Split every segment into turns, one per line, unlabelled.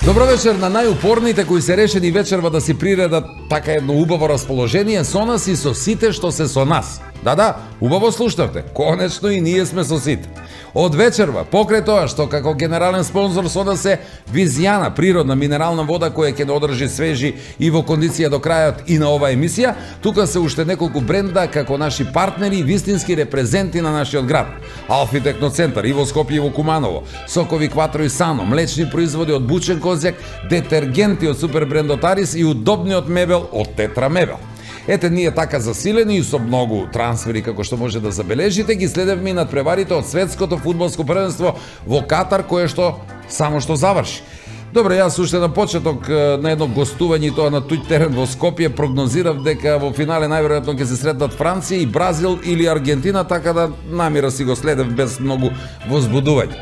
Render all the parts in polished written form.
Добро вечер на најупорните кои се решени вечерва да си приредат така едно убаво расположение со нас и со сите што се со нас. Да, убаво слушнавте. Конечно и ние сме со сите. Од вечерва, покрај тоа што како генерален спонзор со нас е Визијана, природна минерална вода која ќе не одржи свежи и во кондиција до крајот и на оваа емисија, тука се уште неколку бренда како наши партнери и вистински репрезенти на нашиот град. Алфи Техноцентар и во Скопје и во Куманово, сокови Кватро и Сано, млечни производи од бучен козјак, детергенти од супер брендот Арис и удобниот мебел од Тетра мебел. Ете, ние така засилени и со многу трансфери, како што може да забележите, ги следевме и надпреварите од светското фудбалско првенство во Катар, кое што само што заврши. Добре, јас уште на почеток на едно гостување и тоа на туѓ терен во Скопје прогнозирав дека во финале најверојатно ќе се сретнат Франција и Бразил или Аргентина, така да намира си го следев без многу возбудување.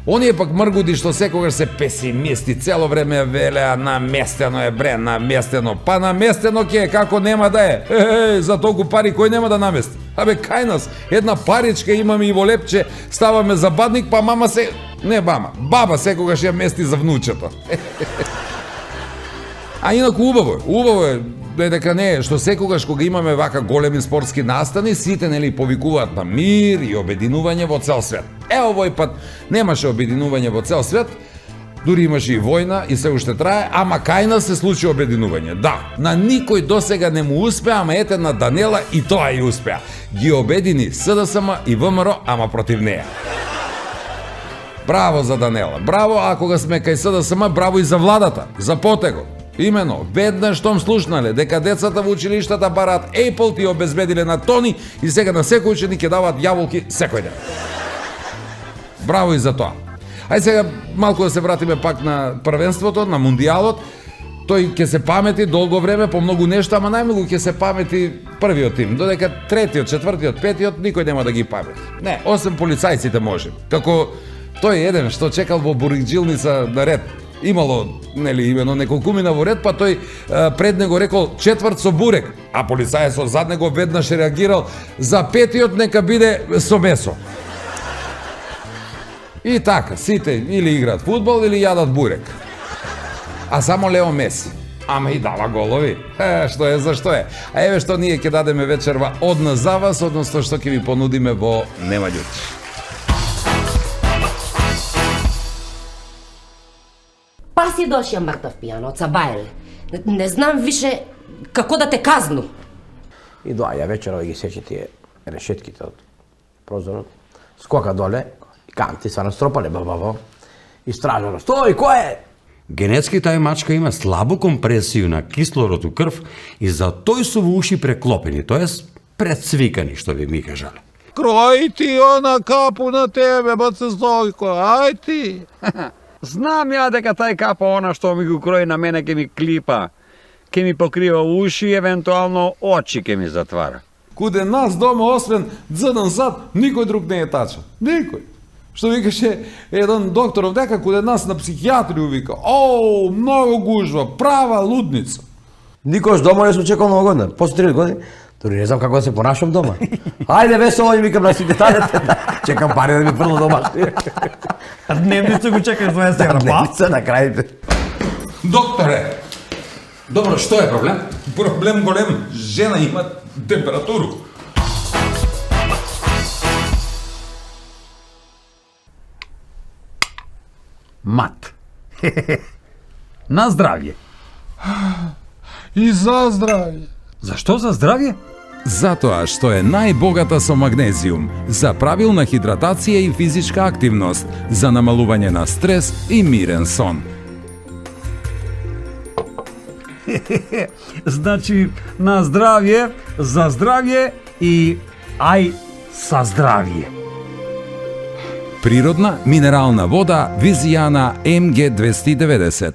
Оние пак мргуди што секогаш се песимисти, цело време велеа наместено е бре, наместено. Па наместено ќе е, како нема да е. За толку пари кој нема да намести? Абе, кај нас, една паричка имаме и во лепче, ставаме за бадник, па мама се... Не мама, баба секогаш ја мести за внучето. А инаку убаво е дека не е, што секогаш кога имаме вака големи спортски настани, сите нели повикуваат на мир и обединување во цел свет. Овој пат немаше обединување во цел свет, дури имаше и војна и се уште трае, ама кај нас се случи обединување. Да, на никој досега не му успеа, ама ете на Данела и тоа и успеа. Ги обедини СДСМ и ВМРО, ама против неа. Браво за Данела, браво, а кога сме кај СДСМ, браво и за владата, за потегот. Имено, веднаш штом слушнале дека децата во училиштата бараат Apple ти обезбедиле на тони и сега на секој ученик ќе даваат јаволки секој ден. Браво и за тоа. Ај сега малку да се вратиме пак на првенството, на мундијалот. Тој ќе се памети долго време по многу нешта, ама најмногу ќе се памети првиот тим, додека третиот, четвртиот, петиот никој нема да ги памети. Не, освен полицајците може. Како тој еден што чекал во бурикджилница на ред. Имало, нели, имено неколкумина во ред, па тој пред него рекол четврт со бурек, а полицајецот зад него веднаш реагирал за петиот нека биде со месо. И така, сите или играат фудбал или јадат бурек. А само Лео Меси. Ама и дава голови. Што е, зашто е. А еве што ние ќе дадеме вечерва од нас за вас, односно што ќе ви понудиме во Нема љути.
Па си дошја мртав пијан од Сабајле. Не знам више како да те казну.
И доаѓа вечерова ги сечи тие решетките од прозорот. Скока доле, и канти са настропале бабаво. И стражано, стој, кој е?
Генетски тај мачка има слабу компресију на кислород у крв и за тој су во уши преклопени, тоест прецвикани, што би ми кажале.
Крој ти она капу на тебе, баце Стојко, ај ти.
Знам ја дека тај капа она што ми го крои на мене ке ми клипа, ке ми покрива уши и евентуално очи ке ми затвара.
Куде нас дома, освен дзъдан сад, никој друг не е тача. Никој. Што викаше еден докторов дека куде нас на психијатрiju вика, о, многу гужва, права лудница.
Никош дома не сум чекал многу година, после 30 години, дори не знам како да се понашам дома. Ајде весело, викам на сите деталите, чекам пари да ми фрло дома.
А дневница го чекаш 20 евра, па?
Дневница на крајите.
Докторе, добро, што е проблем? Проблем голем, жена има температуру.
Мат. На здравје.
И за здравје.
Зашто за здравје?
Затоа што е најбогата со магнезиум, за правилна хидратација и физичка активност, за намалување на стрес и мирен сон.
Значи, на здравје, за здравје и ај са здравје.
Природна минерална вода Визијана МГ290.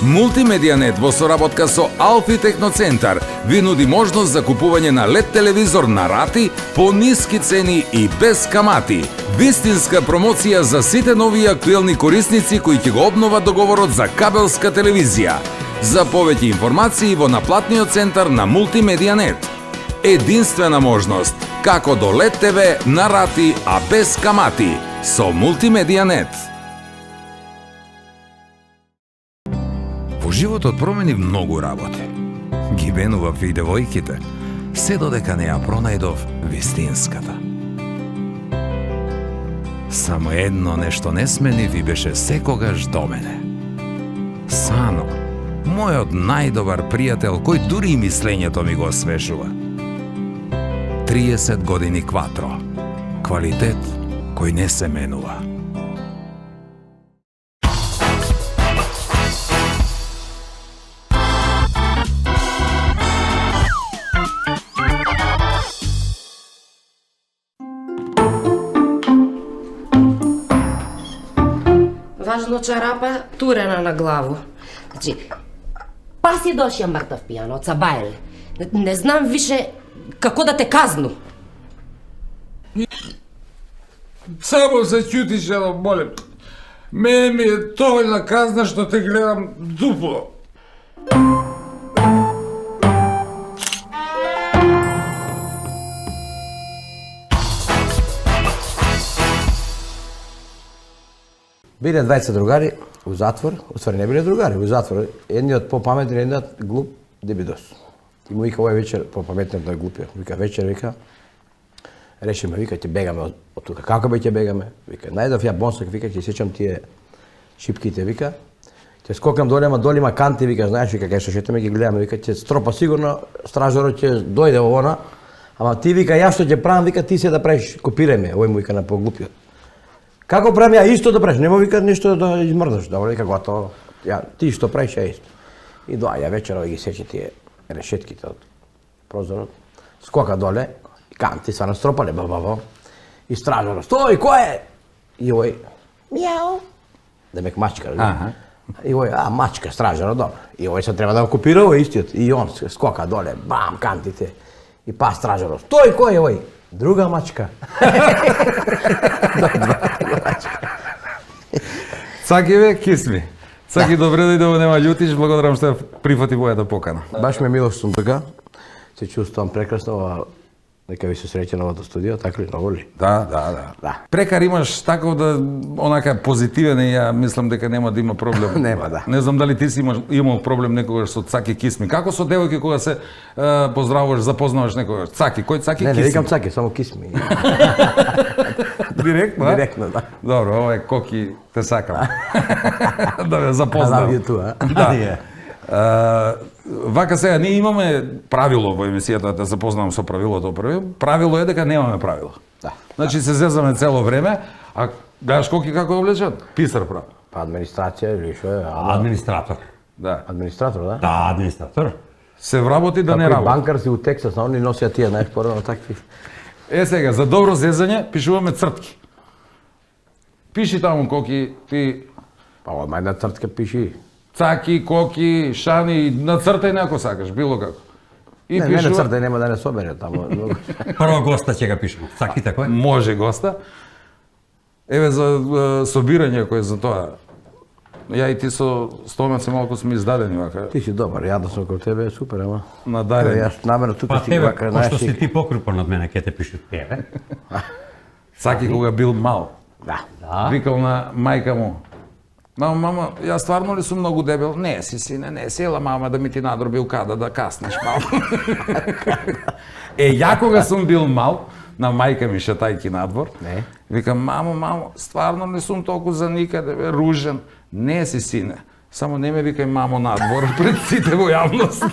Мултимедијанет во соработка со Алфи Техноцентар ви нуди можност за купување на LED телевизор на рати по ниски цени и без камати. Вистинска промоција за сите нови и актуелни корисници кои ќе го обноват договорот за кабелска телевизија. За повеќе информации во наплатниот центар на Мултимедијанет. Единствена можност како до Лет ТВ на рати, а без камати со Мултимедијанет. Во животот промени многу работи. Ги венував и девојките, се додека не ја пронајдов вистинската. Само едно нешто не сменив и беше секогаш до мене. Сано, мојот најдобар пријател, кој дури и мислењето ми го освежува. 30 години Кватро. Квалитет кој не се менува.
Важно чарапа, турена на главу. Значи, па си дошја мртав пијано, цабајле. Не знам више како да те казну.
Само се ќутиш, едно, молим. Мене ми е доволна казна што те гледам дупло.
Биле двајца другари у затвор, уствари не биле другари, у затвор. Едниот попаметен, едниот глуп дебидос. И му вика овој вечер, попаметниот тој глупиот, вика вечер, вика, решиме, вика, ќе бегаме од тука. Како бе ќе бегаме? Вика, најдов ја бонсак, вика, ќе сечам тие шипките, вика, ќе скокам доле, ама доле има канти, вика, знаеш, вика, кај што шетаме, ги гледаме, вика, ќе стропа сигурно, стражарот ќе дојде во она, ама ти, вика, ја што ќе правам, вика, ти се да правиш, копирај ме, овој му вика на поглупиот. Како правам ја исто да правиш, нема вика нешто да измрдаш, добро, вика, готово, ја, ти што правиш, ја исто. И доаѓа вечерова ги сече тие решетките од прозорот, скока доле, и канти са настропале, бабаво, и стражарот, стој, кој е? И овој, мјау, демек мачка, и овој, мачка, стражарот, добро. И овој се треба да го копира, овој истиот, и он скока доле, бам, кантите, и па стражарот, стој, кој е овој? Друга мачка.
Цаки бе, кисми. Цаки, добре дојде, нема љутиш, благодарам што прифати мојата покана.
Баш ме мило што сум тука, се чувствувам прекрасно, нека ви се среќа новото студио, така ли, много ли?
Да. Прекар имаш таков да, онака позитивен и ја мислам дека нема да има проблем.
Нема, да.
Не знам дали ти си имал проблем некогаш со Цаки Кисми. Како со девојки кога се поздравуваш, запознаваш некогаш? Цаки, кој Цаки Кисми?
Не викам Цаки, само Кисми.
Директно, а?
Директно, да.
Добро, ова е Коки, те сакам. Да ме запознам.
I love you too, а?
Да. Вака сега, ние имаме правило во емисијата, да се запознавам со правилото први. Правило е дека немаме правило.
Да.
Значи се зезаме цело време, а гледаш Коки како е облечен? Писар прави.
Па администрација или што е?
Администратор.
Да.
Администратор, да?
Да, администратор.
Се вработи да не
Како и
работи.
банкар си у Тексас, они носија тие најспорано такви.
Е сега, за добро зезање пишуваме цртки. Пиши таму Коки, ти
Па одма една цртка пиши.
Цаки, Коки, Шани, нацртај неко сакаш, било како. И
Не, мене цртај нема да не собере таму.
Прво госта ќе ga пишемо. Цаки тако е?
Може госта. Еве за собирање кој е за тоа. Ја и ти со стомаци малку сме издадени вака.
Ти си добар, јадно сум кон тебе, супер, ама.
Надарени.
Јас намерно тука
Па
си
тебе,
вака,
пошто
знаеш
си ти покрупан од мене, ќе те пишат тебе.
Цаки кога бил мал,
Да.
викал на мајка му: Мама, јас стварно ли сум многу дебел? Не си, сине, не си, ела мама да ми ти надроби укада да каснеш малку. Ја кога сум бил мал, на мајка ми шетајки надвор,
Не.
викам: мамо, стварно ли сум толку за никаде, бе, ружен? Не си, сине, само не ме викај мамо надвор пред сите во јавност.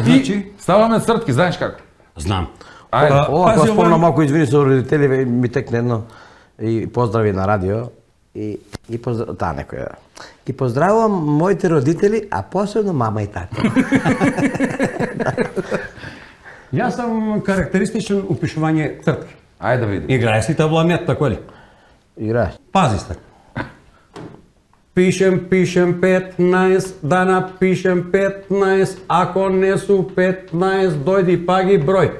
И ставаме цртки, знаеш како?
Знам.
Ајде.
Ова,
Пази,
кога спомнам
ова-
малку извини со родители, ми текне едно и поздрави на радио и таа некоја. Ги поздравувам моите родители, а посебно мама и тата.
Јас сум карактеристичен у пишување цртки.
Ајде да видим.
Играеш си табломет, тако ли?
Играеш.
Пази се. Пишем 15 дана, пишем 15, ако не су 15, дојди па ги број.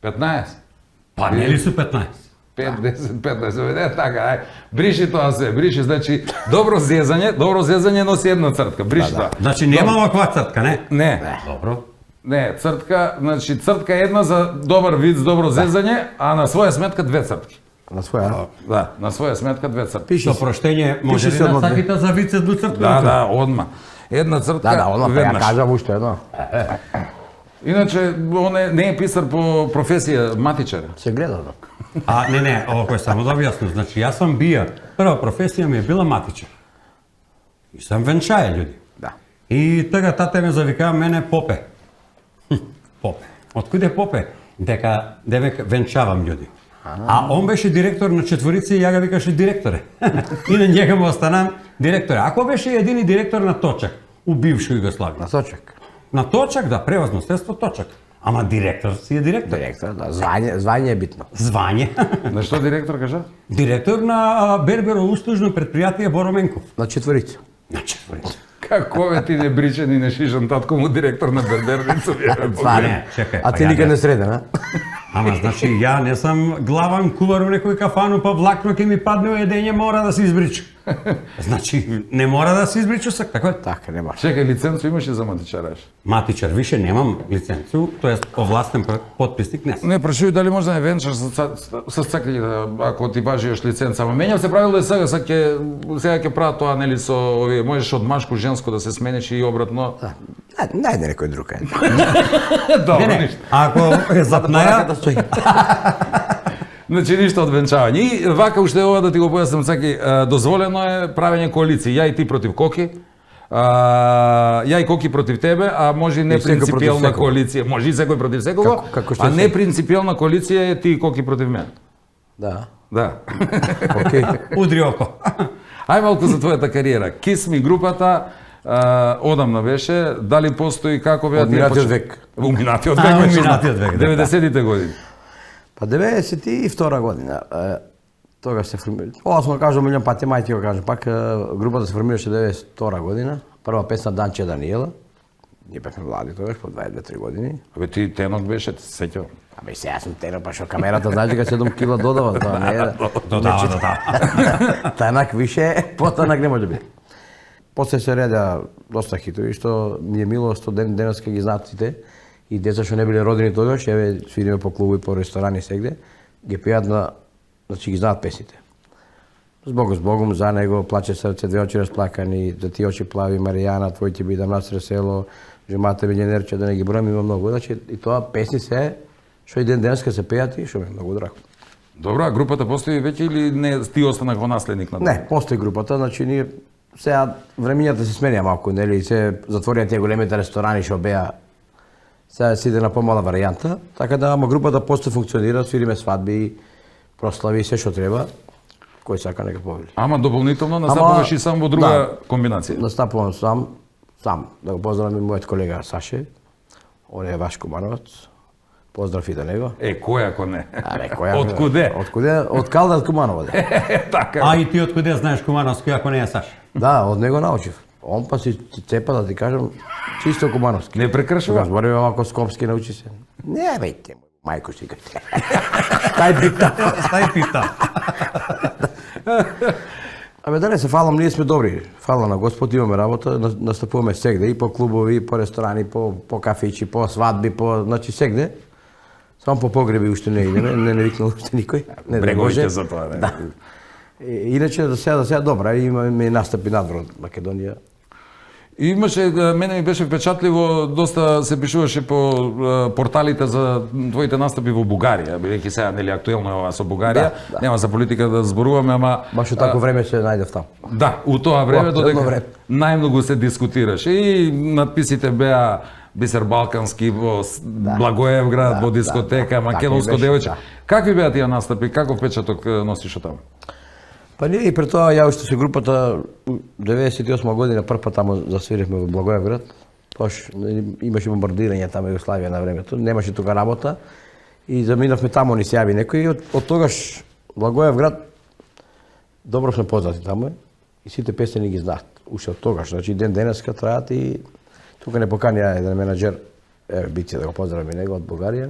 15.
Па не ли су 15?
5, 10, 15, не така, ај. Бриши тоа се, бриши, значи добро зезање носи една цртка, бриши тоа.
Значи нема оваква цртка, не?
Не,
Добро.
не, цртка, значи цртка е една за добар вид, добро зезање, а на своја сметка две цртки.
На своја.
Да, на своја сметка две цртки.
Пиши
Со
се.
проштење, може
Пиши
ли
се
да
одма две.
саките за вице до цртка?
Да, одма. Една цртка
Да, одма, па ја
веднаш.
кажам уште едно.
Иначе, он не е писар по професија, матичар.
Се гледа, да.
А, не, ово кој само да објаснам. Значи, јас сам бија. Прва професија ми е била матичар. И сам венчаја, људи.
Да.
И тага тате ме завикава мене Попе. Попе. Откуде Попе? Дека венчавам људи. А он беше директор на четворици и ја ga викаше директоре. И на njega му останам директоре. Ако беше едини директор на Точак, у бившу Југославија.
На Сочек.
На Точак, да, превозно средство Точак. Ама директор си е директор.
Директор, да. Звање е битно.
Звање.
На што директор кажа?
Директор на Берберо услужно предпријатие Боро-Менков.
На четворица.
На четворица.
Како бе ти не бричен и не шишан татко му директор на Берберница?
Не, чекај.
А
па
ти
ја
никаде
не-
не среден, а?
Ама значи ја не сам главан кувар у некој кафану, па влакно ќе ми падне едење, мора да се избричу. Значи не мора да се избричу сак, тако е.
Така, не може.
Чекај, лиценцу имаш и за матичараш?
Матичар, више немам лиценцу, тоест овластен подписник не сум.
Не, прашувај дали може да не венчаш со цакли, ако ти важи još лиценца. Ама менјав се правило и сега ќе прават тоа, нели, со овие, можеш од машко женско да се смениш и обратно.
Најде некој друг, ајде.
Добро,
Не,
ништо.
ако е запнаја,
Да стои.
Значи ништо од венчавање. И вака уште ова да ти го појаснам, цаки, дозволено е правење коалиции. Ја и ти против Коки, ја и Коки против тебе, а може и
секој против
непринципиелна
секого.
коалиција. Може и секој против секого,
Како што
а
е секој.
непринципиелна коалиција е ти и Коки против мене.
Да.
Да.
Окей.
удри око.
Ај малку за твојата кариера. Кисми групата одамна беше, дали постои, како беа
Од минатиот век.
У минатиот
А,
век,
од
беше,
минатиот век, да.
90-тите години.
Па 92 година. Тогаш се формира. Ова смо кажал милион пати, мај ти го кажам. Пак групата се формираше 92 година. Прва песна Данче Даниела. Ние бевме млади тогаш, по 22-3 години.
Абе ти тенок беше, се сеќавам.
Абе сега сум тенор, па што камерата значи дека 7 кила додава, тоа не е.
Додава.
Танак више, потанак не може да биде. После се реда доста хитови, што ми е мило, што денеска ги знаат сите. И деца што не биле родени тогаш, еве свириме по клубови, по ресторани сегде, ги пеат на, значи ги знаат песните. Збогом, за него, плаче срце, две очи расплакани, за ти очи плави, Маријана, твој ти бидам насре село, жемата милионерче, да не ги бројам, има многу. Значи, и тоа песни се, што и денеска се пеат и што ми е многу драго.
Добро, а групата постои веќе или не ти останах во наследник на тоа?
Не, постои групата, значи ние сега времењата се сменија малку, нели, се затворија тие големите ресторани што беа. Сега се иде на помала варијанта, така да ама групата постои функционира, свириме свадби, прослави, се што треба. Кој сака нека повели.
Ама дополнително настапуваш и сам во друга
да,
комбинација.
Настапувам сам, да го поздравам и мојот колега Саше, он е ваш Кумановец. Поздрав и до него.
Кој ако не?
Абе, која?
Откуде?
Од Калдат Куманово.
Така.
А и ти откуде знаеш Кумановски, ако не е Саш?
Да, од него научив. Он па си цепа, да ти кажам, чисто Кумановски.
Не прекршува?
Кога збориме овако скопски научи се. Не, бејте, мајко си кај. Тај пита.
Стај пита.
Абе, да не се фалам, ние сме добри. Фала на Господ, имаме работа, настапуваме сегде, и по клубови, и по ресторани, по кафичи, по свадби, значи сегде. Само по погреби уште не идеме, не викнал уште никој. Не да
Бреговите
може.
за тоа, не?
Да. Иначе да сега добра, имаме настапи надвор од Македонија.
И имаше, мене ми беше впечатливо, доста се пишуваше по порталите за твоите настапи во Бугарија, бидејќи сега нели актуелно е ова со Бугарија.
Да.
Нема за политика да зборуваме, ама
Баш у тако време се најдев таму.
да, у тоа време
Актуелно
додека
време.
најмногу се дискутираше и надписите беа Бисер Балкански во Благоевград, во дискотека, Македонско
Така и беше,
девојче.
да.
Какви беа тие настапи? Каков впечаток носиш од таму?
Па ние и пред тоа, ја уште се групата, 98 година прв пат таму засвирихме во Благоевград. Тоаш имаше бомбардирање таму Југославија на времето, немаше тука работа и заминавме таму, ни се јави некој и од тогаш Благоевград добро сме познати таму и сите песни ни ги знаат. Уште од тогаш, значи ден денеска траат и тука не поканија еден менаџер, еве Бице да го поздравам и него од Бугарија,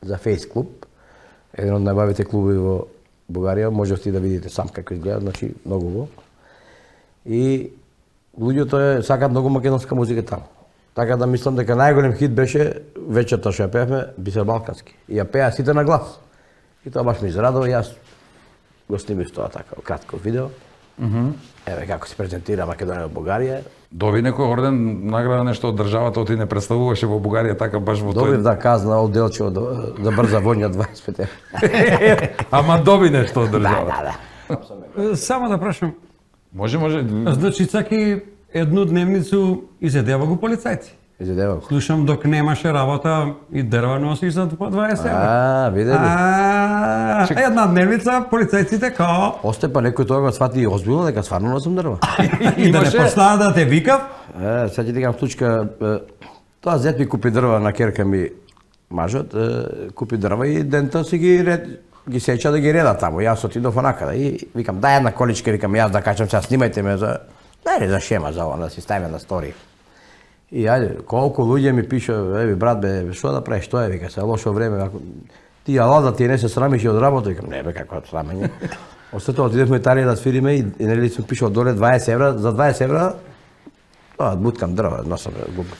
за Фейс клуб, еден од најбавите клубови во Бугарија, можете да видите сам како изгледа, значи многу убаво. И луѓето сакаат многу македонска музика таму. Така да мислам дека најголем хит беше вечерта што ја пеевме Бисер Балкански. И ја пеа сите на глас. И тоа баш ме израдува и јас го снимив тоа така кратко видео. Еве како се презентира Македонија во Бугарија.
Доби некој орден, награда нешто од државата, оти не представуваше во Бугарија така баш во
Добив
тој.
да казна од Делчево да брза воња 25 евра.
Ама доби нешто од
Да,
државата.
да.
Само да прашам,
Може.
значи цаки едну дневницу изедева го полицајци.
Изедева.
Слушам док немаше работа и дрва носиш за по 20 евра.
Виде ли?
Една дневница полицајците као
Осте па некој тоа го свати озбилно дека стварно носам дрва.
и да не
Имаше-
почнаа да те викав.
Сега ти кажам случка, тоа зет ми купи дрва на керка ми мажот, купи дрва и дента си ги сеча да ги реда таму. Јас отидов онакаде и викам дај една количка, викам јас да качам сега снимајте ме за за шема за ова да си ставиме на стори. И ајде, колку луѓе ми пише, еви брат бе, што да правиш, тоа е, вика, се лошо време, ако ти ала да ти не се срамиш и од работа, викам, не бе, како срамење. Осте тоа отидевме Италија да свириме и нели сум пишал доле 20 евра, за 20 евра, тоа буткам дрва, носам губка.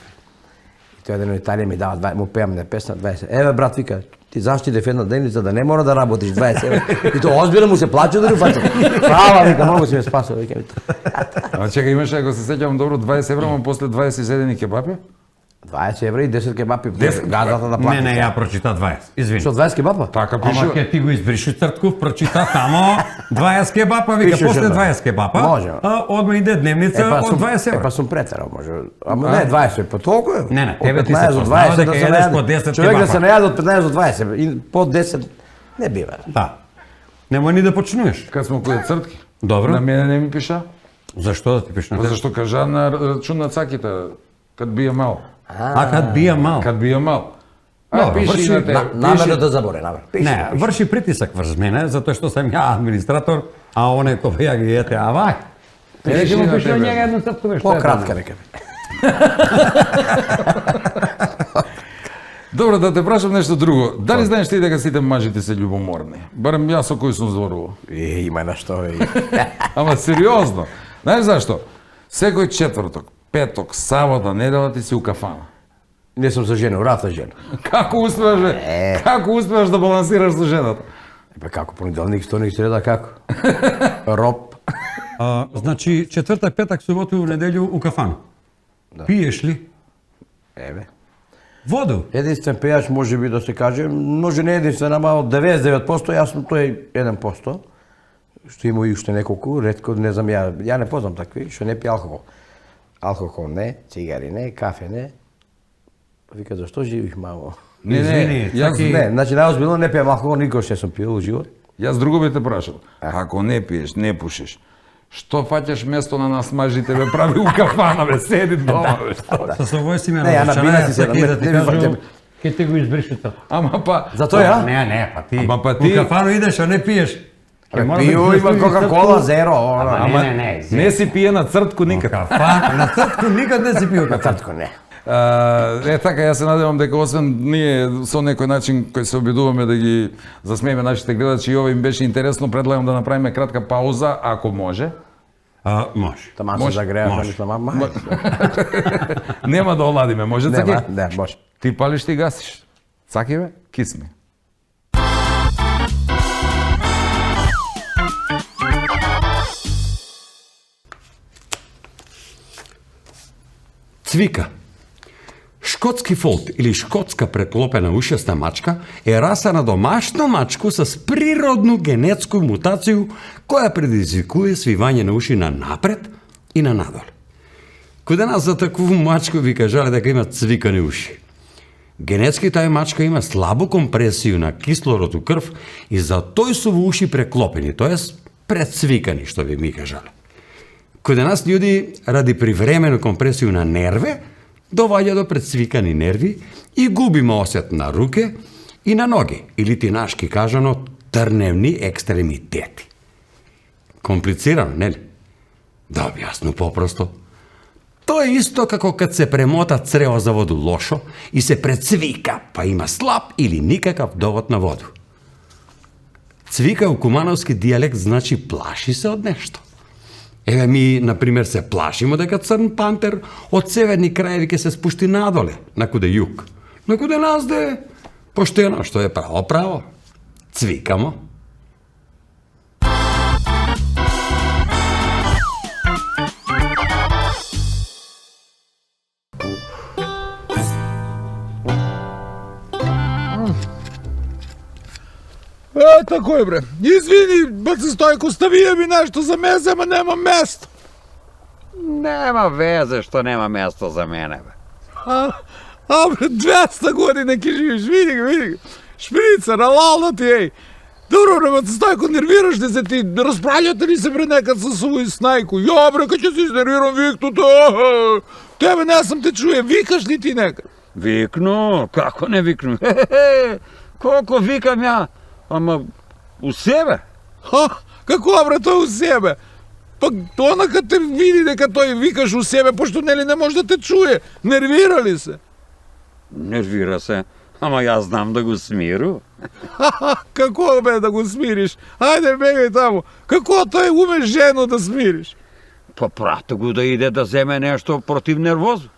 И тој еден во Италија ми дава, му пеам на песна 20. Еве брат, вика, ти зашто идеш една дневница да не мора да работиш 20 евра. И тоа озбилно му се плаче дори фаќа. Фала, вика, многу си ме спасил, вика ми.
А чека, имаше, ако се сеќавам добро, 20 евра, ама после 20 седени кебапи?
20 евра и 10 кебапи. Газата да плати.
Не, ја прочита 20. Извини.
Што 20 кебапа?
Така
Ама
пише.
ќе ти го избриши Цртков, прочита тамо 20 кебапа, вика
Пишеше,
после
да.
20 кебапа.
Може.
Одма иде дневница од 20 евра.
Па сум претерал, може. Ама не 20, па толку е.
Не,
Од
тебе ти се
15 до
познава
20
дека
да се
едеш
најаде.
по 10
Човек да
кебапа.
се најаде од 15 до 20 и под 10 не бива.
Да. Немој ни да почнуваш.
Кад смо кој цртки.
Добро.
На мене не ми пиша.
Зашто да ти пишеш на тебе?
Зашто кажа на рачун на цаките, кад бија мал.
А кад бија мал.
Кад бија мал.
Добро,
Пиши
врши.
на те.
Намерно да заборе, намерно.
Не, врши притисак врз мене, затоа што сум ја администратор, а оне кој ја ги ете, а вај.
Пиши
Пиши
на
пиши на
тебе.
njega едно цртко беше.
По-кратка нека би.
Добро, да те прашам нешто друго. Дали знаеш ти дека сите мажите се љубоморни? Барем јас со кој сум зборувал.
Има на што е.
Ама сериозно. Знаеш зашто? Секој четврток, петок, сабота, недела ти си у кафана.
Не сум со жена, рата жена.
Како успеваш, бе? Како успеваш да балансираш со жената?
Па како понеделник, вторник, среда, како? Роб.
Значи, четвртак, петак, суботу, неделју у кафана. Пиеш ли?
Еве.
Воду?
Единствен пејач може би да се каже, може не единствен, ама од 99%, јас сум тој 1%. Што има и уште неколку, ретко, не знам, ја не познам такви, што не пие алкохол. Алкохол не, цигари не, кафе не. Вика, зашто живих мамо?
Не,
Извини,
јас
цаки-
Не, значи најозбилно не пијам алкохол, никош не сум пил у живот.
Јас друго би те прашал. Ако не пиеш, не пушиш, што фаќаш место на нас мажите бе прави у кафана, бе, седи дома, бе, што?
Со овој си ме
Не, ја на бина си седам,
да ти
не ми
кажу,
фаќам.
ќе ти го избриши тоа.
Ама па...
За тој, а?
Не, па ти.
Ама па ти-
У кафану идеш, а не пиеш. Ќе мора да
Пио
ти
има
служи
Кока-Кола,
цртко.
зеро,
Ама не,
Не си пие на цртку никак.
Кафа, на цртко никад не си пио
на
кафа.
цртко не.
Така, јас се надевам дека освен ние со некој начин кој се обидуваме да ги засмееме нашите гледачи и ова им беше интересно, предлагам да направиме кратка пауза, ако може.
Може.
Таман се
Може,
загреа,
може.
мислам, ама.
Нема да оладиме, може цаки?
Нема, не, може.
Ти палиш, ти гасиш. Цаки бе, кисми.
Цвика. Шкотски фолд или шкотска преклопена ушаста мачка е раса на домашна мачку с природну генетску мутацију која предизвикува свивање на уши на напред и на надоле. Каде нас за такву мачку ви кажале дека има цвикани уши. Генетски тај мачка има слабо компресију на кислород у крв и за тој су во уши преклопени, тоест прецвикани, што би ми кажале. Каде нас луѓе ради привремено компресију на нерве, доваѓа до прецвикани нерви и губиме осет на руке и на ноги, или тинашки кажано трневни екстремитети. Комплицирано, нели? Да објаснам попросто. Тоа е исто како кад се премота црево за воду лошо и се прецвика, па има слаб или никакав довод на воду. Цвика у кумановски дијалект значи плаши се од нешто. Еве ми, например, се плашимо дека црн пантер од северни краеви ќе се спушти надоле, накуде југ. Накуде нас де поштено, што е право. Цвикамо.
Тако е, бре. Извини, баце Стојко, ставија ми нешто за мезе, ама нема место.
Нема везе што нема место за мене, бе.
Бре, 200 години ќе живиш, види ги. Шприцер, алална ти, еј. Добро, бре, баце Стојко, нервираш ли се ти? Расправljате ли се, бре, некад со свој снајку? Ја, бре, кај ќе се изнервирам, викнуто. Тебе не сам те чуе, викаш ли ти некад?
Викну? Како не викну? Колко викам ја? Ама у себе?
Како, бре, тој у себе? Па она кад те види дека тој викаш у себе, пошто нели не може да те чуе, нервира ли се?
Нервира се, ама јас знам да го смиру.
Како бе да го смириш? Ајде бегај таму. Како тој уме жену да смириш?
Па прати го да иде да земе нешто против нервозу.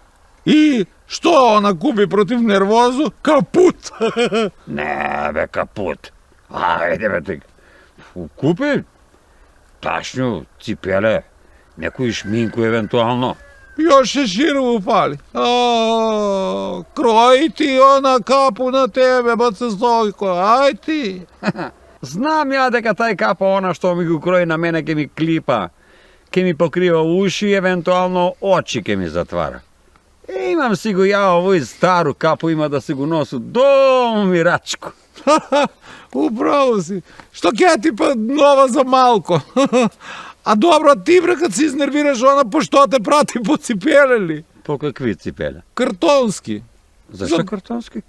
И што она купи против нервозу? Капут.
Не бе, капут. Ајде бе тек. Купи ташњу, ципеле, некој шминку евентуално.
Још шеширову фали. Крој ти она капу на тебе, баце Стојко, ај ти.
Знам ја дека тај капа она што ми го крои на мене ке ми клипа, ке ми покрива уши и евентуално очи ке ми затвара. Имам си го ја овој стару капу има да се го носу до мирачко.
Управо си. Што ќе ти па нова за малко? А добро, ти бре кад се изнервираш, она по што те прати по ципеле ли?
По какви ципеле?
Картонски.
Зашто картонски?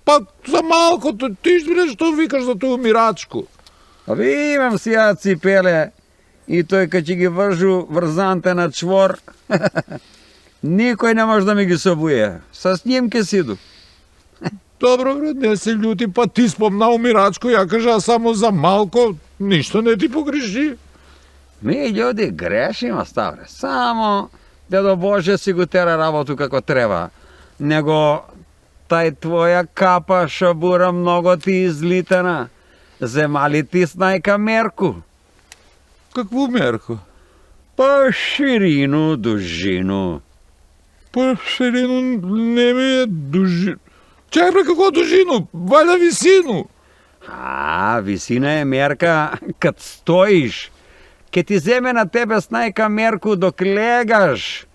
Па за малкото, ти бре што викаш за тој мирачко?
Аби имам си ја ципеле и тој кај ќе ги вржу врзанте на чвор, никој не може да ми ги собуе. Со снимке сиду.
Добро, бре, не се љути, па ти спомнал мирачко, ја кажа само за малко, ништо не ти погреши.
Ми људи грешиме, ставре. Само дедо Боже си го тера работу како треба. Него тај твоја капа шабура многу ти излитана. Земали ти снајка мерку?
Какву мерку?
Па ширину, дужину.
Па ширину не ми е дужину. Чај бре, како дужину? Вајда висину.
Висина е мерка кад стоиш. Ке ти земе на тебе снајка мерку док легаш.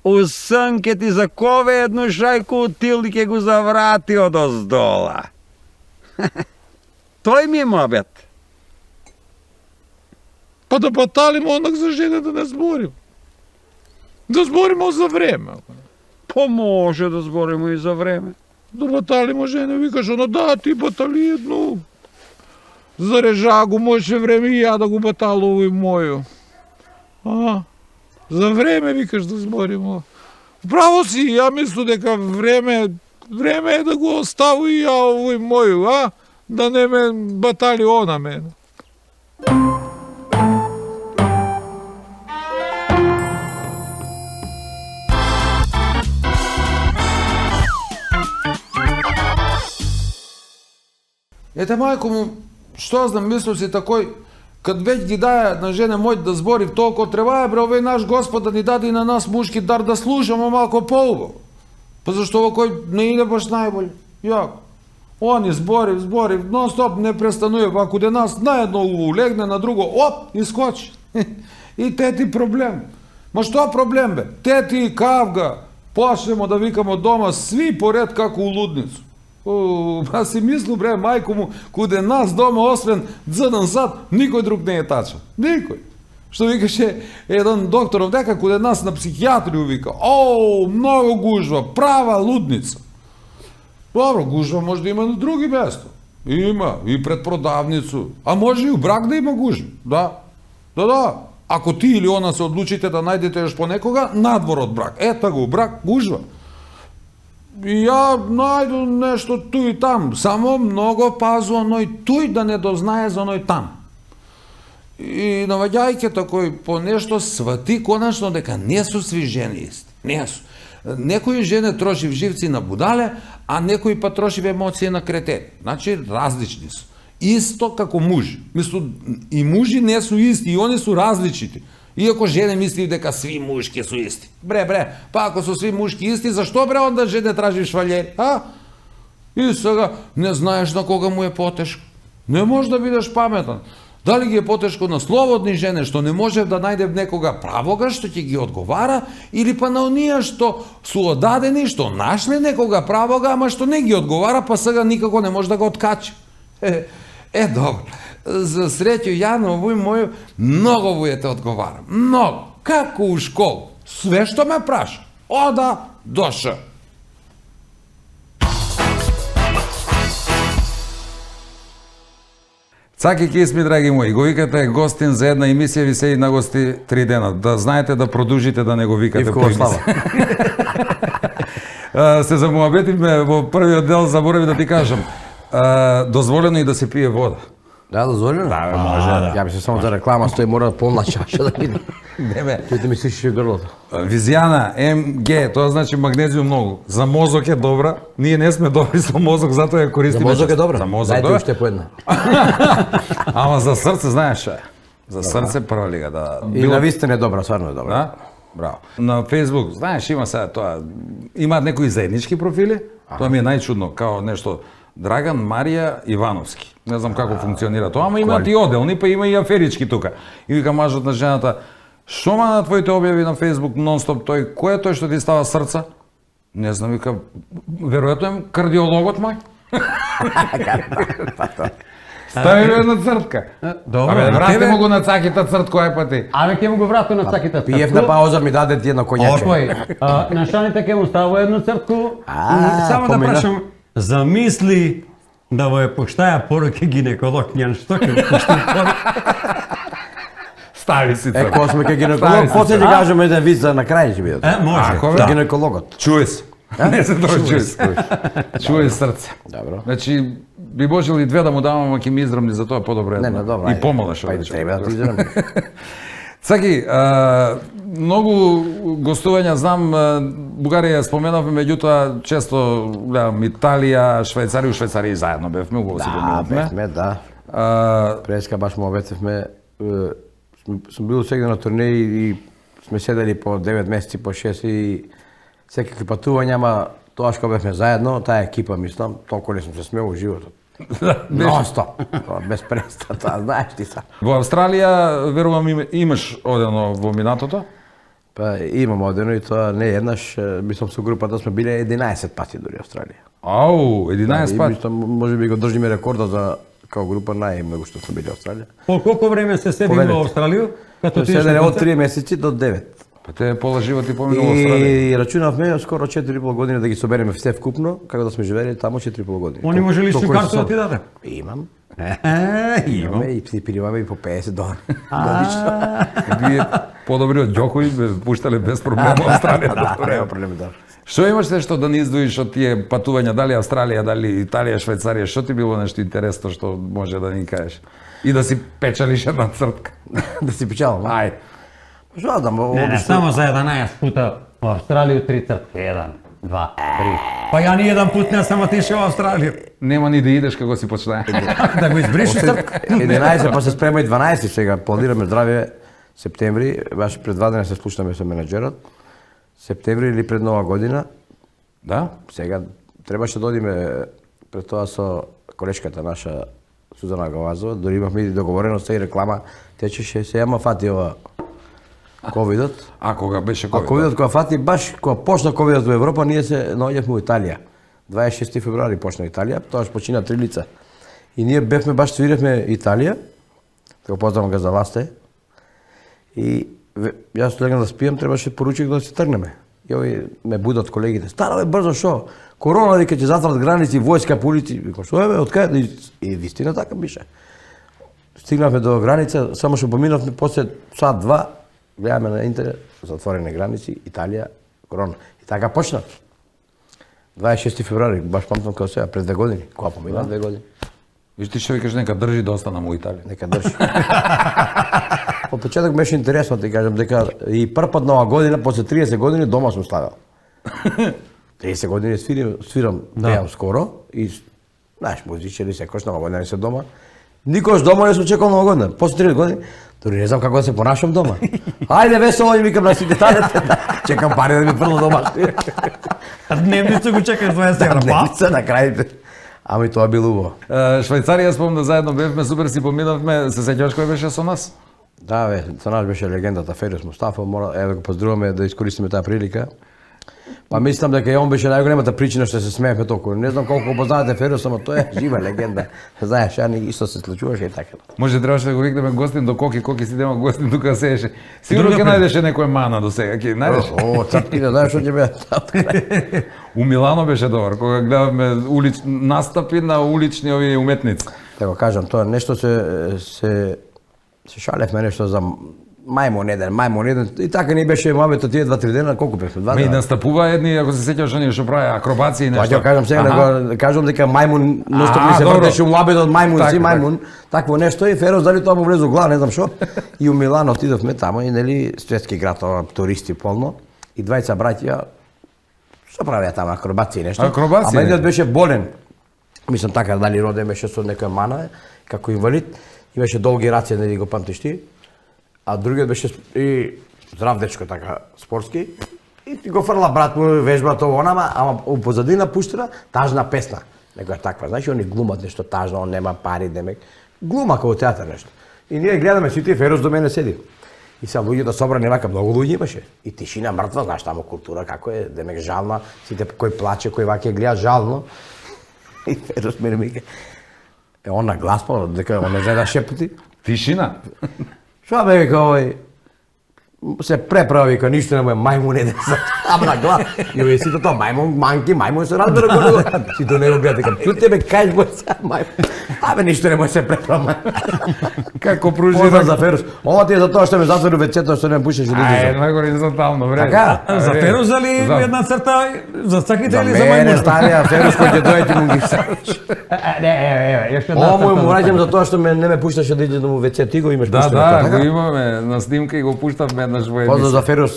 У сон ке ти закове едну шајку утил и ке го заврати од оздола. Тој ми е мобет.
Па да баталимо онак за жене да не зборим. Да зборимо за време.
Па може да збориме и за време.
Да баталимо жене, викаш, оно да, ти батали едно. За режагу може време и ја да го баталувам моју. За време викаш да зборимо. Право си, ја мислу дека време е да го оставу и ја овој моју, да не ме батали она мене.
Ете, мајко му, што знам, мислам си такој, кад веќе ги даја на жене мој да збори толку треба бре, овој наш Господ да ни даде и на нас мушки дар да слушаме малко поубаво. Па зашто овој не иде баш најболje. Јако. Они збори, нон стоп не престануе, ако де нас на едно улегне, на друго, оп, и скочи. И тети проблем. Ма што проблем бе? Тети и кавга, почнемо да викамо дома сви поред како у лудницу. Па си мислу, бре, мајко му, куде нас дома, освен дзъдан сад, никој друг не е тачан. Никој. Што викаше еден докторов дека куде нас на психијатрiju вика, много гужва, права лудница. Добро, гужва може да има на други место. Има, и пред продавницу. А може и у брак да има гужва. Да. Ако ти или она се одлучите да најдете još по некога, надвор од брак. Ета го, у брак, гужва.
И ја најду нешто туј и там, само много пазу оној туј да не дознае за оној там. И наваѓајќи кој по нешто свати конечно дека не су сви жени исти. Не су. Некои жени троши живци на будале, а некои па троши емоции на кретени. Значи различни су. Исто како мужи. Мислу, и мужи не су исти, и они су различити. Иако жени мисли дека сви мушки су исти. Бре, па ако су сви мушки исти, зашто бре онда жене тражиш швалери, а? И сега не знаеш на кога му е потешко. Не можеш да бидеш паметен. Дали ги е потешко на слободни жени, што не може да најде некога правога што ќе ги одговара, или па на оние што су одадени, што нашле некога правога, ама што не ги одговара, па сега никако не може да го откачи. Добро. За среќу ја на овој мој многу вујете одговарам. Многу. Како у школу. Све што ме праша. Ода до Ш.
Цаки кисми, драги мои, го викате гостин за една емисија, ви се и на гости 3 дена. Да знаете да продолжите да не го викате по емисија. Се замуабетивме во првиот дел, заборави да ти кажам. Дозволено и да се пие вода.
Да, дозволено?
Да, може да.
Ја би се само за реклама, стои мора полна чаша да биде.
Не,
Тој да ми слушаше грлото.
Визијана, МГ, тоа значи магнезиум многу. За мозок е добра. Ние не сме добри со мозок, затоа ја користиме.
За мозок е добра.
За мозок
Дајте
добра.
уште по една.
Ама за срце, знаеш што е? За срце прва лига, да.
И на вистина е добра, стварно е добра.
Да? Браво. На Facebook, знаеш, има сега тоа, имаат некои заеднички профили, тоа ми е најчудно, као нешто Драган Марија Ивановски. Не знам како функционира тоа, ама имаат и оделни, па има и аферички тука. И вика мажот на жената, шо ма на твоите објави на Facebook нон-стоп тој, кој е тој што ти става срца? Не знам, вика, веројатно е кардиологот мој. Стави ме една цртка.
Добро,
Абе,
на
врати
тебе-
му го на цаките црт кој пати.
Абе, ќе му го вратам на цаките
Пиев на пауза, ми даде ти едно конјаче.
Опој, на шаните ќе му става едно цртку. Само да
помина.
прашам, замисли да во е поштаја поруки гинеколог Њан, што ќе му пушти поруки?
Стави си
Е,
црт.
кога сме ке
Стави
гинеколог,
се
после
црт.
ќе кажеме еден виц за на крај ќе биде.
Може.
Ако,
За
бе?
гинекологот.
Чуј се. Не се тоа чуј се. Чуј срце.
Добро.
Значи, би можел и две да му давам, ама ќе ми израмни за тоа подобро
Не,
една.
не, добро.
И помала што
Па
рече.
треба да ти израме.
Цаки, многу гостувања знам, Бугарија ја споменавме, меѓутоа често гледам Италија, Швајцарија, у Швајцарија и заедно бевме, убаво си
Да,
поминавме.
бевме, да. Преска баш му обетевме, сум бил сегде на турнеи и сме седели по 9 месеци, по 6 и секакви патувања, ама тоа што бевме заедно, таа екипа, мислам, толку не сум се смеал во животот. Non-stop, без престан, тоа знаеш ти са.
Во Австралија, верувам, имаш одено во минатото?
Па имам одено и тоа не еднаш, мислам со групата сме биле 11 пати дури Австралија.
Ау, 11
И
пати.
мислам, може би го држиме рекорда за као група најмногу што сме били Австралија.
По колку време се седи
Поведете.
во Австралија? Като ти
Седеле од 3 месеци до 9.
Па те пола живот и поминува во Австралија.
И рачунавме скоро 4,5 години да ги собереме все вкупно, како да сме живееле таму 4,5 години.
Они може ли
Толку
си
е
карта
со-
да ти даде?
Имам.
Имам.
И си пириваме и по 50 долари.
Вие подобри од Ѓокови бе пуштале без проблем во Австралија.
Нема проблем, да.
Што имаш се што да не издвоиш од тие патувања, дали Австралија, дали Италија, Швајцарија, што ти било нешто интересно што може да ни кажеш? И да си печалиш една цртка.
Да си печалам.
Ај.
Што да,
Не, само за 11 пута во Австралија 3 цртки. 1, 2, 3. Па ја ни еден пут не сам отишao во Австралија.
Нема ни да идеш како си почна.
Да го избриши цртка.
11, па се спрема и 12 сега. Планираме здравје септември, баш пред 2 дена се слушнаме со менеджерот. Септември или пред нова година.
Да?
Сега требаше да одиме пред тоа со колешката наша Сузана Галазова, дори имавме и договореност и реклама течеше, се ама фати ова ковидот.
А кога беше
А
ковид?
ковидот кога фати, баш кога почна ковидот во Европа, ние се наоѓавме во Италија. 26 февруари почна Италија, тоаш почина 3 лица. И ние бевме баш свиревме Италија, го поздравам га за Ласте. И јас легнам да спијам, требаше поручик да се тргнеме. И овој ме будат колегите. Стара бе брзо шо? Корона вика ќе затварат граници, војска, полиција. Викам што е бе, од каде? И вистина така беше. Стигнавме до граница, само што поминавме после сат два, гледаме на интернет, затворени граници, Италија, корона. И така почна. 26 февруари, баш памтам како сега, пред 2 години. Кога помина 2 години?
Виж ти што викаш нека држи да остана му Италија.
Нека држи. Од почеток беше интересно, ти кажам, дека и прв пат нова година, после 30 години дома сум ставил. 30 години свирам, пеам скоро и знаеш, музичари секојаш нова година се дома. Никош дома не сум чекал нова година. После 30 години, дори не знам како да се понашам дома. Ајде весело и викам на сите танете, чекам пари да ми фрло дома.
Дневница го чекаш 20 евра, па?
Дневница на крај. Ама и тоа било убаво.
Швајцарија спомнам да заедно бевме, супер си поминавме, се сеќаваш кој беше со нас?
Да, бе, со нас беше легендата Ферис Мустафа, мора да го поздравуваме да искористиме таа прилика. Па мислам дека и он беше најголемата причина што се смеевме толку. Не знам колку познавате Ферис, ама тоа е жива легенда. Знаеш, а ни исто се случуваше и така.
Може требаше да го викнеме гостин до Коки си дема гостин тука седеше. Сигурно ќе најдеше некој мана до сега, ќе најдеш.
О, цртки, да знаеш што ќе бе.
У Милано беше добар, кога гледавме настапи на улични овие уметници.
Да го кажам, тоа нешто се шалевме нешто за мајмун еден, и така ни беше мабето тие 2-3 дена, колку бевме? 2
Ме и
дена.
настапува едни, ако се сеќаваш оние што прави акробации и
Тоа
нешто.
ќе кажам сега, да кажам дека мајмун ностоп ми се
добро.
вртеше муабет од мајмун,
Така,
си мајмун, такво нешто и Ферос дали тоа му влезе у глава, не знам што. И у Милано отидовме тамо и нели светски град, ова туристи полно и двајца браќа што правеа таму акробации нешто.
Акробации,
Ама едниот
нешто.
беше болен. Мислам така дали роден беше со некоја мана како инвалид, имаше долги раце, нели го памтиш ти. А другиот беше и здрав дечко така спортски и ти го фрла брат му вежба тоа онама, ама у позадина пуштера тажна песна. Некоја таква, знаеш, они глумат нешто тажно, он нема пари, демек. Глума како театар нешто. И ние гледаме сите, Ферос до мене седи. И сега луѓето собрани вака, многу луѓе имаше. И тишина мртва, знаеш таму култура како е, демек жална, сите кој плаче, кој ваќе гледа жално. И Ферос мене ми е он на глас па, дека он не знае да шепоти.
Тишина.
Што бе, вика овој, се преправи, вика, ништо не му е мајмун еден сам на глас. И овие сите тоа мајмун, манки, мајмун се разбира го. Сите не го гледат, дека, чу тебе кај го са мајмун. Абе, ништо не му се преправи.
Како пружи
Поздрав за Ферус. Ова ти е за тоа што ме затвори вецето, што не пушеше да
Ај,
излезам.
горизонтално, вреди.
Така?
За Ферус дали една црта за саките
За
или за
мене
мајмун?
старија Ферус кој ќе дојде ти му ги ставиш.
Јоште
Ова му раѓам за тоа што не ме пушташе да идам во вецето, ти го имаш
Да,
пуштено,
да,
така?
го имаме на снимка и го пуштавме еднаш во
Поздрав за
емисија.
Ферус,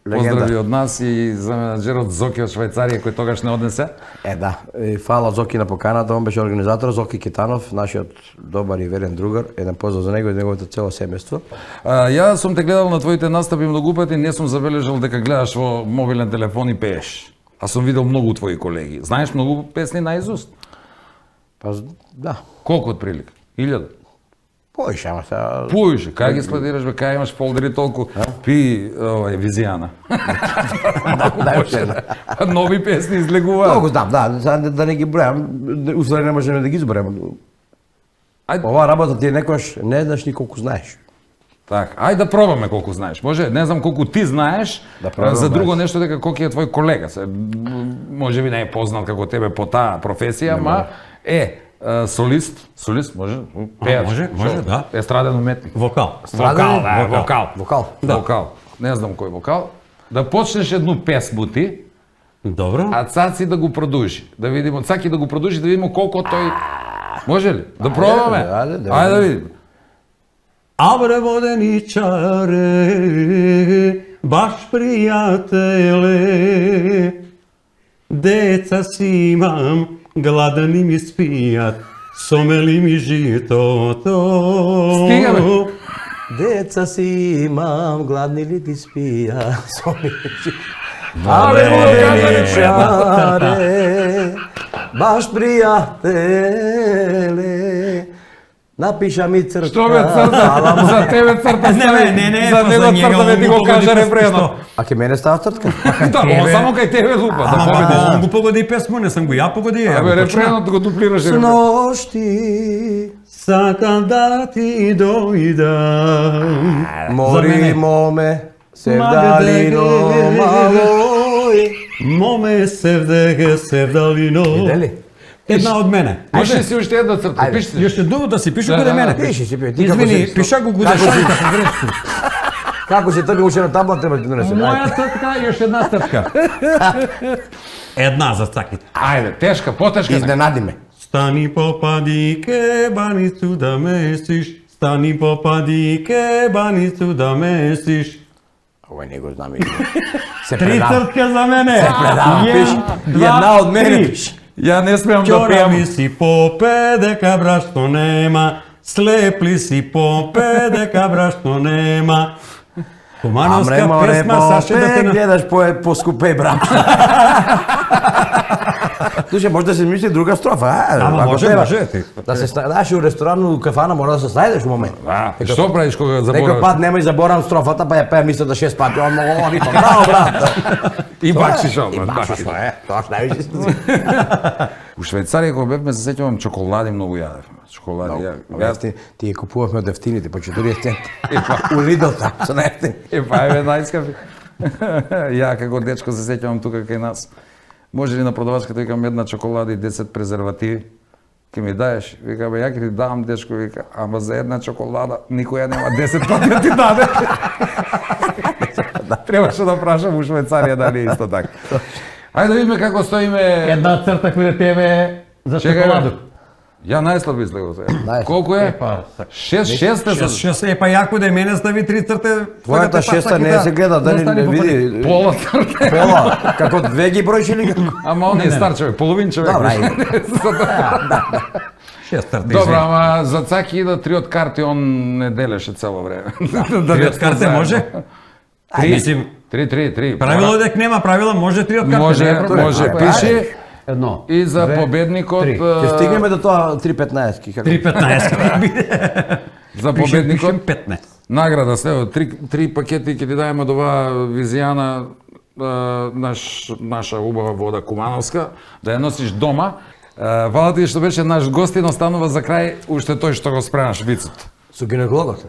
Поздрави
легенда.
од нас и за менаџерот Зоки од Швајцарија кој тогаш не однесе.
Да, и фала Зоки на поканата, он беше организатор, Зоки Китанов, нашиот добар и верен другар, еден поздрав за него и неговото цело семејство.
Ја сум те гледал на твоите настапи многу пати, не сум забележал дека гледаш во мобилен телефон и пееш. А сум видел многу твои колеги. Знаеш многу песни наизуст?
Па, да,
Колку од прилика? 1000?
поише, ама сега...
Пујше, кај ги складираш бе, кај имаш фолдери толку? Пи, Визијана.
Да, уште
Нови песни излегуваат.
Многу знам, да, сега да не ги бројам, уствари не можеме да ги избројам.
Ајде,
Ова работа ти е некојаш не знаеш ни колку знаеш.
така, ајде да пробаме колку знаеш. Може, не знам колку ти знаеш,
Да пробаме,
за друго
ајде.
нешто дека Коки е твој колега. Се, може би не е познат како тебе по таа професија, ама солист, може, пејач.
може, да.
Естраден уметник.
Вокал.
Вокал, да, вокал.
Вокал.
Вокал. Не знам кој вокал. Да почнеш едну песму ти,
Добро.
а Цаци да го продужи. Да видиме, Цаки да го продужи, да видиме колку тој... Може ли? Да пробаме?
ајде, да
Ајде да видиме.
Абре воденичаре, баш пријателе, деца си имам, гладни ми спијат, сомели ми житото.
Стига, бе.
Деца си имам, гладни ли ти спија, соми
Абе,
воденичаре, баш пријателе, напиша ми црта.
Што бе црта? За тебе црта стави.
не,
За
па
него
за njega,
црта
он
ве ти
го
го
погоди
кажа
песму,
рефренот.
што?
А ке мене става цртка?
Да, он само кај тебе лупа, да победиш.
Ама он го погоди песму, не сам го ја погоди. ја
Абе,
го почнав.
рефренот го дуплираше.
С ношти
Сакам да ти дојдам.
мори
мене.
моме, севдалино малој.
Моме севдалино.
Видели?
Една од мене.
Пиши си уште една црта,
Ајде.
пиши си.
Јоште думата си пишу
Да,
каде
да,
мене.
да.
Пиши си, ти како
Извини,
си?
пиша го
Како
гудеш
си?
грешку.
Како се тргне уште на табла, треба да ти донесе.
Моја цртка, još една цртка. Една за цаките.
Ајде, тешка, потешка.
Изненади ме.
Стани попади ке баницу да месиш, стани попади ке баницу да месиш.
Овој не го знам. Се
Три
предава.
цртка за мене.
Се предава, пиш. Една од мене пиш.
Ја не смеам да
Чора
пеам.
ми си попе дека брашно нема, слепли си попе дека брашно нема. Кумановска песма Саше да те на...
гледаш по-скупе, брат. Слушай, може да се мисли друга строфа, а?
Ама
Ако
може,
треба.
може.
Да се знаеш у ресторан, у кафана, мора да се снајдеш у момент.
Што правиш кога
Некој
забораваш?
пат нема и заборам строфата, па ја пеа мисля да 6 пати. О, много ритм. Браво, брат.
И бакшиш одма,
бакшиш, тоа највише.
У Швајцарија кога бевме, се сеќавам чоколади многу јадевме. Чоколади,
Ти ја купувавме од ефтините, по 40 цента. У Lidl там, со најефтини.
па еве најскапи. Ја како дечко се сеќавам тука кај нас. Може ли на продавачката викам една чоколада и 10 презервативи? Ке ми даеш? Вика, бе, ја ке ти дам, дечко, вика, ама за една чоколада никоја нема 10 пати да ти даде. Требаше да прашам у Швајцарија дали е исто така. Ајде да видиме како стоиме.
Една црта која тебе за
Чекај,
шоколаду.
Ја најслаб излего сега.
Најслаб.
Колку е?
Епа,
6 сте со...
Шест, па јако да и мене стави три црте.
Твојата шеста не се гледа, дали не види.
Пола црта.
Пола, како две ги броиш или како?
Ама он е стар човек, половин човек.
Добра,
Шест црте.
Добро, ама за Цаки ида 3 од карти, он не делеше цело време.
Три од карте може? Мислим,
3.
правило е дека нема правила, може три од карте.
Може,
не е проблем.
може, пиши.
Едно.
И за
две,
победникот...
три.
Ќе стигнеме до тоа 3.15 како.
3.15.
За
Пишем
победникот
15.
награда следо 3 пакети ќе ти дајме од оваа Визијана наша убава вода кумановска, да ја носиш дома. Фала ти што беше наш гостин, останува за крај уште тој што го спремаш вицот.
Со гинекологот.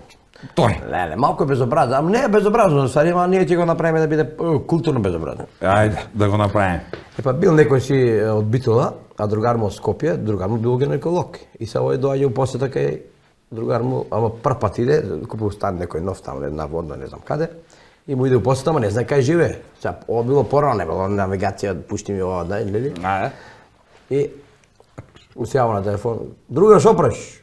Тој.
Леле, малку е безобразно, ама не е безобразно, ствари, ама ние ќе го направиме да биде културно безобразно.
Ајде, да го направиме.
Епа бил некој си од Битола, а другар му од Скопје, другар му бил гинеколог. И се овој доаѓа у посета кај другар му, ама прв пат иде, купил стан некој нов таму, една водна, не знам каде. И му иде у посета, ама не знае кај живее. Сега, ова било порано, не било навигација, пушти ми ова, да, нели? И усјава на телефон, другар, шо правиш?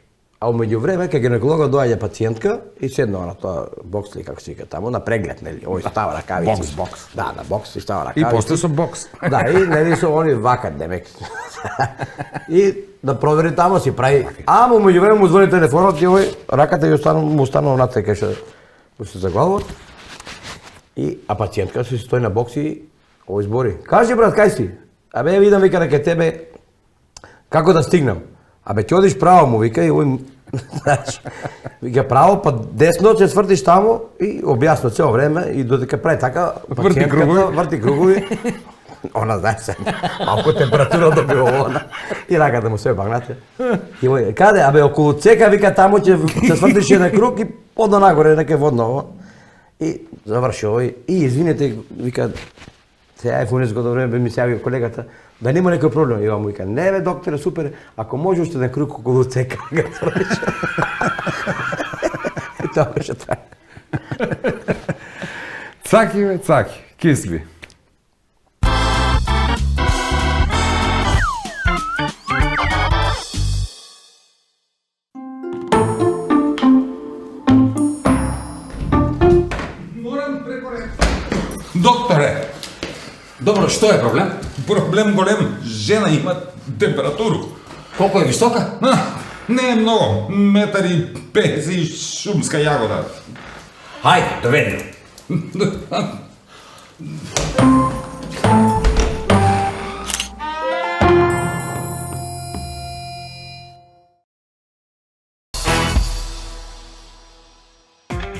А умеѓу време, кај гинекологот доаѓа пациентка и седнува на тоа бокс ли, како се вика таму, на преглед, нели? Овој става ракавици.
Бокс.
Да, на бокс и става
И
ракавици.
после со бокс.
Да, и нели со они вакат, демек. И да провери таму си прави. Ама умеѓу време му звони телефонот и овој раката ја му останува натре кај што му се заглавува. А пациентка се стои на бокс и овој збори. Кажи брат, кај си? Абе ја видам вика дека тебе како да стигнам? Абе ќе одиш право му вика и овој знаеш. Вика право па десно ќе свртиш таму и објасно цело време и додека прави така пациентката врти кругови. Она знае се. Малку температура добива она. И раката му се багнате. И овој каде? Абе околу цека вика таму ќе свртиш еден круг и подно нагоре нека водно. И заврши овој и извинете вика сега е фунеско време ми се јави колегата да нема некој проблем. И му вика, не бе, докторе, супер, ако може уште еден круг околу цека, го свртиш. И тоа беше така.
Цаки, бе, цаки, кисли. Докторе,
Добро, што е проблем?
проблем голем. Жена има температуру.
Колку е висока?
Не е многу. 1,50 и шумска јагода.
Хајде, доведи.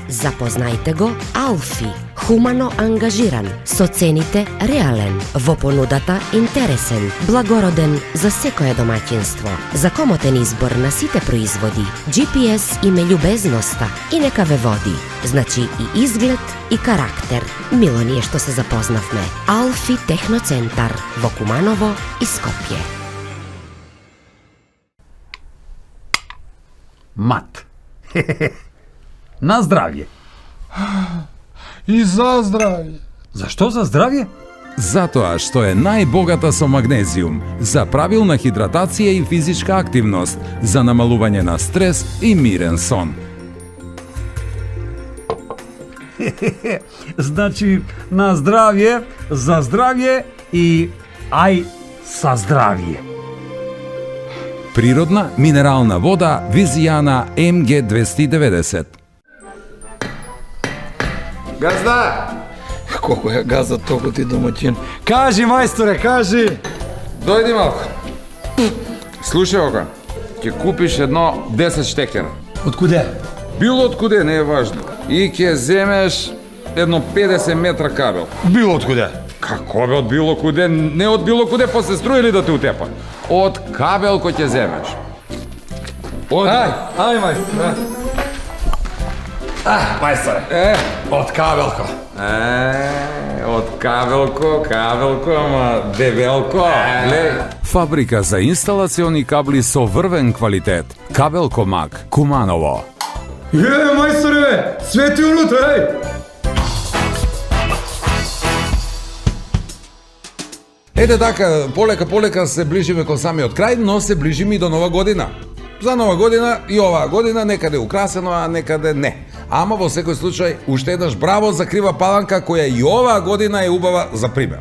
Запознајте го Алфи, хумано ангажиран, со цените реален, во понудата интересен, благороден за секое домаќинство, за комотен избор на сите производи, GPS име љубезноста и нека ве води, значи и изглед и карактер. Мило ни е што се запознавме. Алфи Техноцентар во Куманово и Скопје.
Мат. На здравје.
И за здравје.
Зашто за здравје?
Затоа што е најбогата со магнезиум, за правилна хидратација и физичка активност, за намалување на стрес и мирен сон.
Значи, на здравје, за здравје и ај са здравје.
Природна минерална вода Визијана МГ 290.
Газда! Колко ја газа толку ти домаќин.
Кажи, мајсторе, кажи!
Дојди малку. Слушај ока, ќе купиш едно 10 штекера.
Од куде?
Било од куде, не е важно. И ќе земеш едно 50 метра кабел.
Било од куде?
Како бе од било куде? Не од било куде, па се струи ли да те утепа? Од кабел кој ќе земеш. Од...
Ај, мајсторе. Мајсторе, од кабелко.
Од кабелко, ама дебелко. Глеј. Фабрика за инсталациони кабли со врвен квалитет. Кабелко Мак, Куманово.
Мајсторе, бе, свети унутра, ај!
Ете така, полека се ближиме кон самиот крај, но се ближиме и до Нова година. За Нова година и оваа година некаде украсено, а некаде не. Ама во секој случај, уште еднаш браво за Крива Паланка, која и оваа година е убава за пример.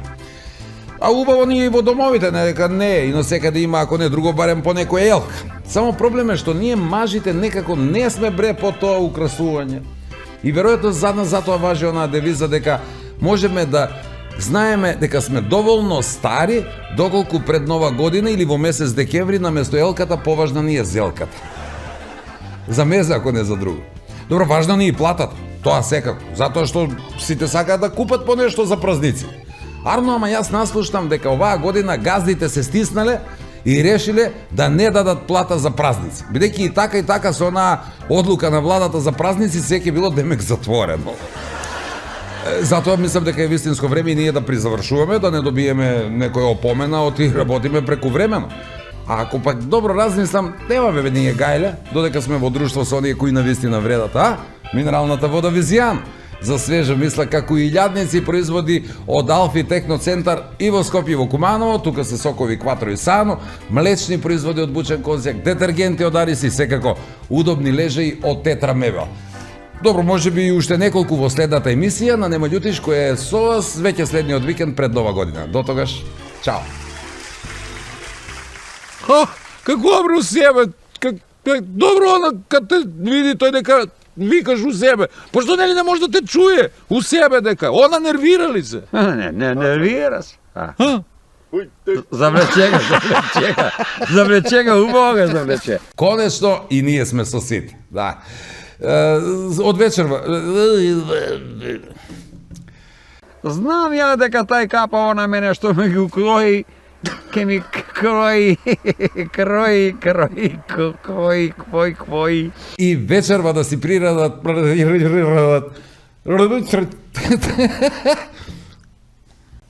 А убаво ние и во домовите, нека не е, и на секаде има, ако не друго, барем по некоја елка. Само проблем е што ние мажите некако не сме бре по тоа украсување. И веројатно затоа важи онаа девиза дека можеме да знаеме дека сме доволно стари, доколку пред Нова година или во месец декември наместо елката поважна ни е зелката. За мезе, ако не за друго. Добро, важна ни и платата. Тоа секако, затоа што сите сакаат да купат по нешто за празници. Арно, ама јас наслуштам дека оваа година газдите се стиснале и решиле да не дадат плата за празници. Бидејќи и така со онаа одлука на владата за празници секи било демек затворено. Затоа мислам дека е вистинско време и ние да призавршуваме, да не добиеме некоја опомена оти работиме прекувремено. А ако пак добро размислам, нема бе ние гајле, додека сме во друштво со оние кои навистина вредат, а? Минералната вода Визијан. За свежа мисла како и илјадници производи од Алфи Техноцентар и во Скопје и во Куманово, тука се сокови Кватро и Сано, млечни производи од бучен конзјак, детергенти од Арис и секако удобни лежаи од Тетра Мебел. Добро, може би и уште неколку во следната емисија на Нема љутиш, која е со вас веќе следниот викенд пред Нова година. До тогаш, чао!
Како бре у себе? Добро, она, кад те види тој дека викаш у себе. Пошто нели не може да те чуе у себе дека? Она нервира ли се?
Не нервира се. Завлече га, убаво га завлече.
Конечно и ние сме со сите, да. Од вечерва...
Знам ја дека тај капа на мене што ме ги укрои, ке ми крои.
И вечерва да си прирадат...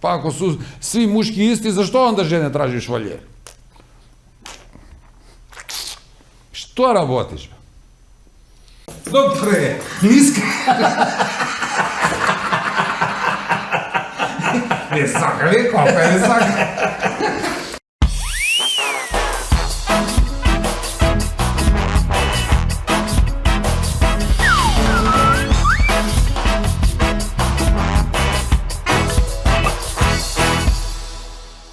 Па ако су сви мушки исти, зашто онда жене тражиш валјер? Што работиш? Добре, ниска. Не сака ли копе, не сака.